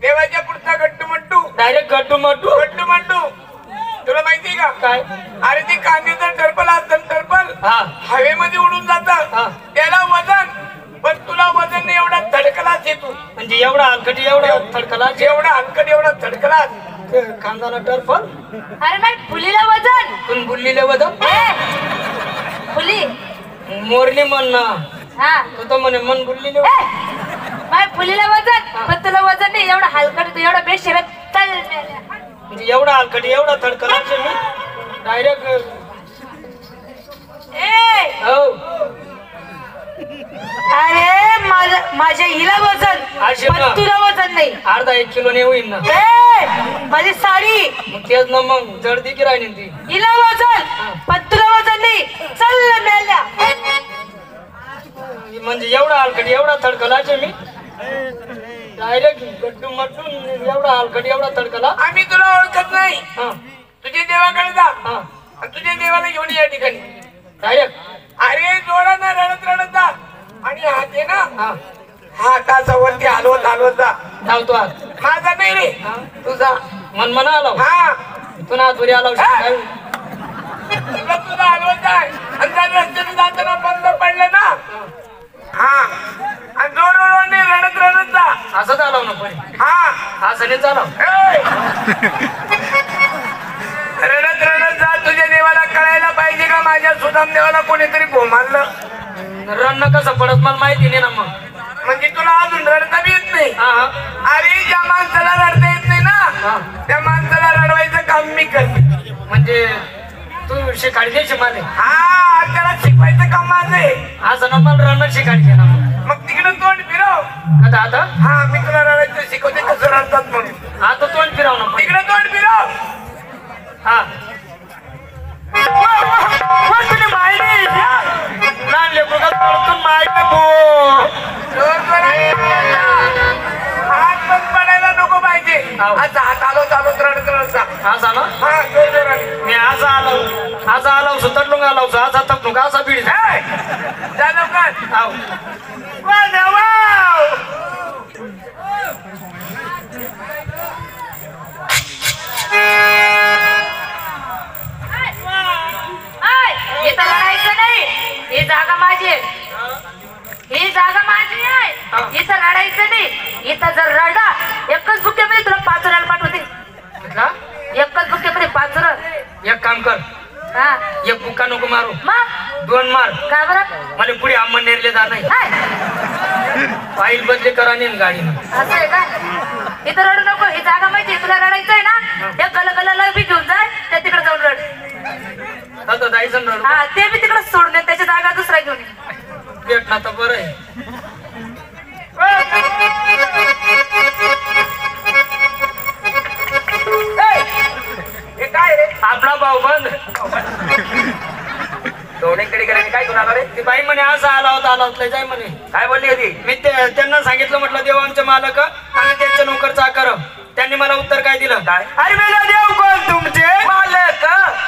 देवाच्या पुढचा गट्टू मट्टू डायरेक्ट गट्टू मट्टू गट्टू मट्टू तुला माहितीये का काय? अरे ते कांद्याचं टर्पल असतं टर्पल हवेमध्ये उडून जातं त्याला वजन पण तुला वजन नाही एवढा धडकलाच येतो म्हणजे एवढा हलकट एवढा थडकला एवढा हलकट एवढा धडकलाच कांदाला टर्पल. अरे बाई फुलीला वजन पण बुल्लीले वजन फुली मोरली म्हण ना. हा तू तर म्हणे मन बुल्लीले बाई फुलीला वजन पण तुला वजन नाही एवढा हलकट एवढा बेशरत चल म्हणजे एवढा हलकट एवढा थडकला मी डायरेक्ट हो. अरे माझ्या हिला वजन पण तुला वजन नाही. अर्धा 1 किलो नाही होईल ना. माझी साडी मग तेच ना मग जर्दी की राहिली ती. हिला वजन पण तुला वजन नाही. चल मेल्या म्हणजे एवढा हलकट एवढा थडकला मी डायरेक्ट गट्टू मट्टून एवढा हलकट एवढा थडकला. आम्ही तुला ओळखत नाही. तुझ्या देवाकडे जा तुझ्या देवाला घेऊन या ठिकाणी डायरेक्ट. अरे जोडा ना रडत रडत जा आणि हात आहे ना हाताचा वरती हलवत हलवत जा. धावतो आज माझा नाही रे तुझा मन मना आला हा तू ना तुरी आला तुला तुझा हलवत जाय आणि जर रस्त्याने जाताना बंद पडलं ना हा आणि जोडोने रडत रडत जा. असं चालव ना पण हा असं नाही चालव. रडत रडत जा. तुझ्या देवाला कळायला पाहिजे का माझ्या सुदाम देवाला कोणीतरी भोमारलं. रडणं कसं पडत मला माहिती नाही ना. मग म्हणजे तुला अजून रडता बी येत नाही. अरे ज्या माणसाला रडता येत नाही ना त्या माणसाला रडवायचं काम मी करते. म्हणजे तू शिकाडी द्यायची मला. हा त्याला शिकवायचं काम माझे. असं ना मला रडणं शिकायचे ना. मग तिकडे तोंड फिरव. आता आता हा मी तुला रडायचं शिकवते कसं रडतात म्हणून. आता तोंड फिरव ना. तिकडे तोंड फिरव. हा तुझी माहिती लहान लेकरू पडतून माहिती हात पण पडायला नको पाहिजे. आता हात आलो चालत रडत रडत आज आला हा मी आज आलो सुतडलो आलो आज आता तू असा बीड जा लवकर. इथं लढायचं नाही. ही जागा माझी आहे. ही जागा माझी आहे. इथं लढायचं नाही. इथं जर रडा एकच बुक्यामध्ये तुला 5 रुपयाला पाठवते. एकच बुक्यामध्ये 5 रुपये. एक काम कर हा एक बुक्का नको मारू मग 2 मार. का बरं मला पुढे आम्हा नेरले जात नाही. फाईल बदली करा नेन गाडी. असं आहे का? इथं रडू नको. ही जागा माहिती तुला रडायचं आहे ना. त्या कलकलाला बी घेऊन जाय त्या तिकडे जाऊन रड. आता जायचं रडू. हा ते बी तिकडे सोडून त्याची जागा दुसरा घेऊन भेट ना तर बरं आहे. हे काय रे आपला भाऊ बंद दोन्हीकडे गेले काय गुन्हा रे. ती बाई म्हणे असं आला होता जाय म्हणे. काय बोलली होती. मी त्यांना सांगितलं म्हटलं देव आमचे मालक आणि त्यांच्या नोकर चाकर. त्यांनी मला उत्तर काय दिलं. काय. अरे मेला देव कोण तुमचे मालक.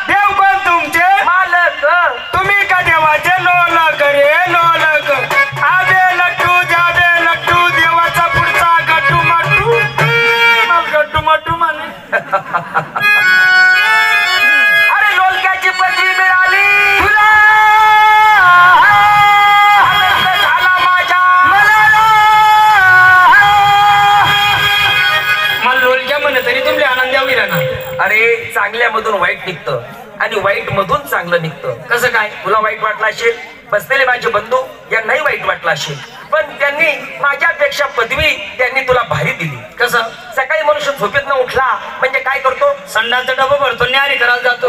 देव कोण तुमचे मालक. तुम्ही का देवाचे लोलक रे लोलक. आबे लट्टू जाबे लट्टू देवाचा पुढचा गट्टू मट्टू गट्टू मट्टू म्हणे. अरे लोलक्याची पदवी मिळाली तुला झाला माझ्या मला लोलक्या म्हणे तरी तुमले आनंद यावी राहणार. अरे चांगल्यामधून वाईट निघतं आणि वाईट मधून चांगलं निघतं. कसं काय. तुला वाईट वाटलं असेल. बसलेले माझे बंधू यांनाही वाईट वाटलं असेल. पण त्यांनी माझ्यापेक्षा पदवी त्यांनी तुला भारी दिली. कसं. सकाळी मनुष्य झोपेत न उठला म्हणजे काय करतो. संडाचा डबा भरतो न्यारी करायला जातो.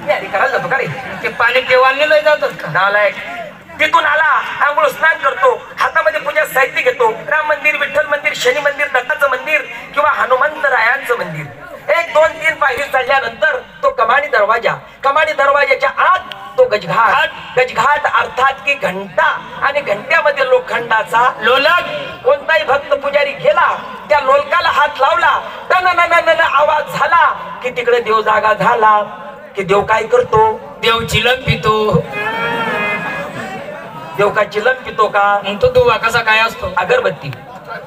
न्यारी करायला जातो का रे. ते पाणी देवाने लय जातात का. नालायक. तिथून आला आंघोळ स्नान करतो हातामध्ये पूजा साहित्य घेतो. राम मंदिर विठ्ठल मंदिर शनी मंदिर दत्ताचं मंदिर किंवा हनुमंत रायांचं मंदिर. 1 2 3 पायरी चढल्यानंतर तो कमानी दरवाजाच्या आत तो गजघाट अर्थात की घंटा आणि घंट्यामध्ये लोखंडाचा लोलक. कोणताही भक्त पुजारी गेला त्या लोलकाला हात लावला टन आवाज झाला की तिकडे देव जागा झाला. की देव काय करतो. देव चिलम पितो. देव काय चिलम पितो का? मग तो दुवा कसा काय असतो? अगरबत्ती.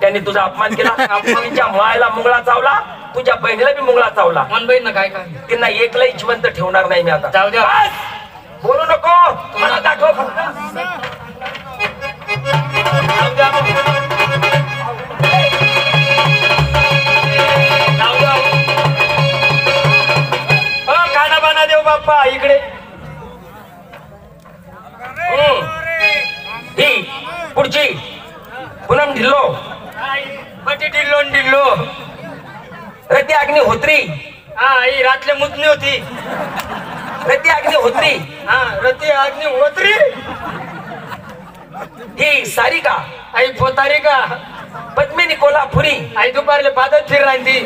त्याने तुझा अपमान केला. तिच्या मायला मुंगळा चावला, तुझ्या बहिणीला बी मुंगळा चावला. मन बहीण काय काय त्यांना एकलाही जिवंत ठेवणार नाही मी आता. जाऊ द्या. बस! बोलू नको, मला दाखव फक्त. जाऊ द्या. जाऊ द्या. काना बाना देव बाप्पा इकडे. ही पुढची पूनम ढिल्लो, बटी डिल्लो डिल्लो. रती अग्निहोत्री, हा ही रातले मुतनी होती. रती अग्निहोत्री. हा रती अग्नी होत्री. ही सारिका, आई पोतारी का. पद्मिनी कोल्हापुरी, आई दुपारले पादत फिर राहती.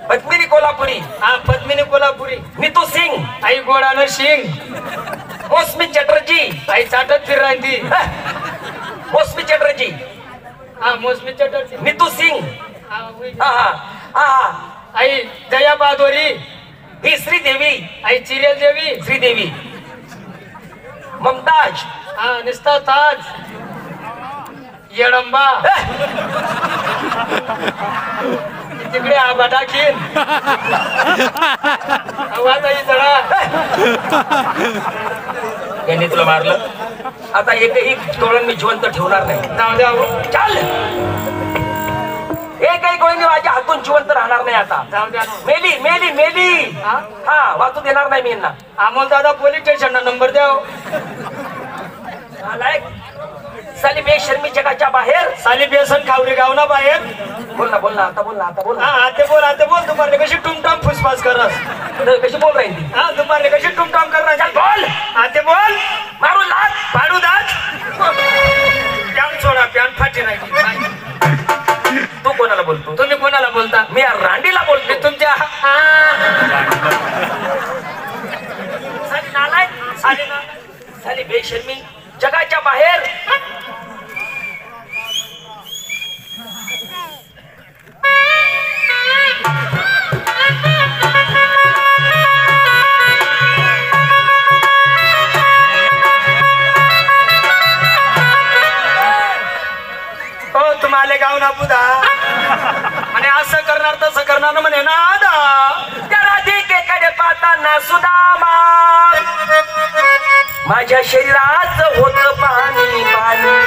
पद्मिनी कोल्हापुरी. हा पद्मिनी कोल्हापुरी. नीतू सिंग, आई गोडानं शिंग. मौसमी चटर्जी, आई चाटत फिर राहती. मौसमी चटर्जी, हा मोसमी चटर्जी. नीतू सिंग. हा, वही. हा हा हा. आई जया बहादुरी. ही श्रीदेवी, आई चिरेल देवी. श्रीदेवी. ममताज. हा निस्ता ताज. येडंबा. तिकडे आबा टाकीन. आवाज आई जरा. यांनी तुला मारलं. आता एकही तोरण मी जिवंत ठेवणार नाही. जाऊ द्या. चाल. एकही गोळी माझ्या हातून जिवंत राहणार नाही आता. जाऊ द्या. मेली मेली मेली. हा? हा वाचू देणार नाही मी यांना. अमोल दादा पोलीस स्टेशनला नंबर द्या. नालायक. साली बेशर्मी जगाच्या बाहेर. साली बेसन खावरी गावना बाहेर. बोल ना बोल ना आता बोल ना आता बोल हा ना. आते बोल दुपारले कशी टुमटाम फुसफास करस. कशी बोल राहील ती. हा दुपारले कशी टुमटाम चल करणार. बोल. आते बोल. मारू लाग. पाडू दात. प्यान सोडा प्यान फाटी राहिली. तू कोणाला बोलतो? तुम्ही कोणाला बोलता? मी या रांडीला बोलतो. मी तुमच्या साली नालायक. साली बेशर्मी जगाच्या बाहेर. हो तुम्हाला गाव ना बुधा आणि असं करणार तसं करणार म्हणे ना आदा. त्या राधिकेकडे पाहताना सुदामा माझ्या शरीराचं होत पाणी पाणी.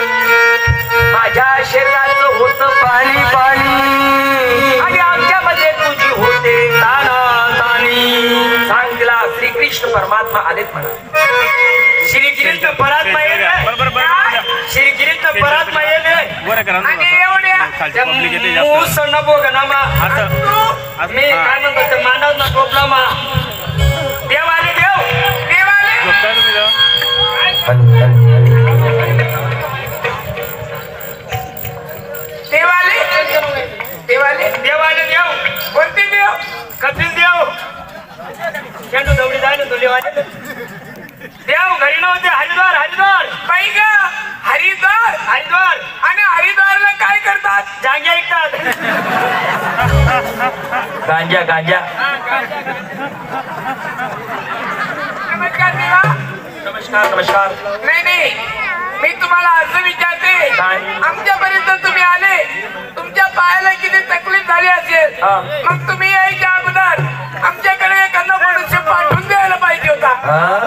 माझ्या शरीराचं होत पाणी पाणी. आणि आमच्यामध्ये तुझी होते ताना तानी. सांग तिला श्रीकृष्ण परमात्मा आलेत म्हणा. श्रीकृष्ण परमात्मा येईल. श्रीकृष्ण परमात्मा येईल. आणि एवढ्या मुसळ न बोग ना मा. मी काय म्हणतो ते मानव ना टोपला मा. देव आले देव. देवाले देवाले देव आले देव. कोणते देव? कपिल देव. केंदू दौडी जायला तो देव आले. देव घरी नव्हते. हरिद्वार हरिद्वार. बाई ग हरिद्वार. हरिद्वार. आणि हरिद्वारला काय करतात? जांग्या ऐकतात. गांजा गांजा. नमस्कार देवा. नमस्कार नमस्कार. नाही नाही मी तुम्हाला असं विचारते. काय? आमच्यापर्यंत तुम्ही आले, तुमच्या पायाला किती तकलीफ झाली असेल, हा. मग तुम्ही यायच्या अगोदर आमच्याकडे एखादा मनुष्य पाठवून द्यायला पाहिजे होता. हा?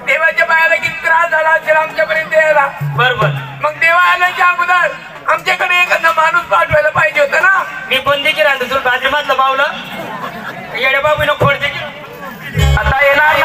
देवाच्या पायाला किती त्रास झाला असेल आमच्यापर्यंत यायला. बरोबर. मग देवा आल्याच्या अगोदर आमच्याकडे एखादा माणूस पाठवायला पाहिजे होता ना. मी बंदी की राहतो तुला बाजूमातलं पावलं. येड्या बाबूनं खोडते की आता येणार